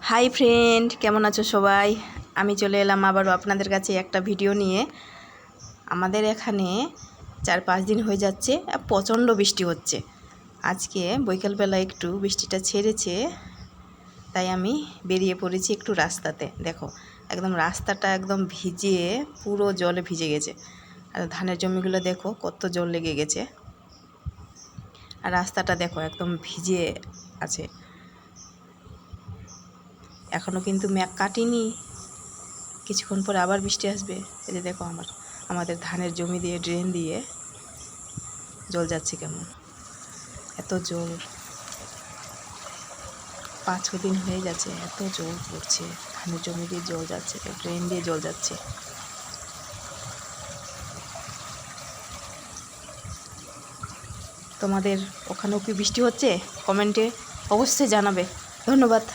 Hi friend, কেমন আছো সবাই? আমি চলে এলাম আবারও আপনাদের কাছে একটা ভিডিও নিয়ে। আমাদের এখানে 4-5 দিন হয়ে যাচ্ছে প্রচণ্ড বৃষ্টি হচ্ছে। আজকে বৈকালবেলা একটু বৃষ্টিটা ছেড়েছে, তাই আমি বেরিয়ে পড়েছি একটু রাস্তাতে। দেখো, একদম রাস্তাটা একদম ভিজে, পুরো জলে ভিজে গেছে। আর ধানের জমিগুলো দেখো কত জল লেগে গেছে। আর রাস্তাটা দেখো একদম ভিজে আছে। এখনও কিন্তু মেঘ কাটেনি, কিছুক্ষণ পরে আবার বৃষ্টি আসবে। এই যে দেখো আমাদের ধানের জমি দিয়ে ড্রেন দিয়ে জল যাচ্ছে, কেমন এত জল, 5-6 দিন হয়ে যাচ্ছে এত জল পড়ছে। ধানের জমি দিয়ে জল যাচ্ছে, ড্রেন দিয়ে জল যাচ্ছে। তোমাদের ওখানেও কি বৃষ্টি হচ্ছে? কমেন্টে অবশ্যই জানাবে। ধন্যবাদ।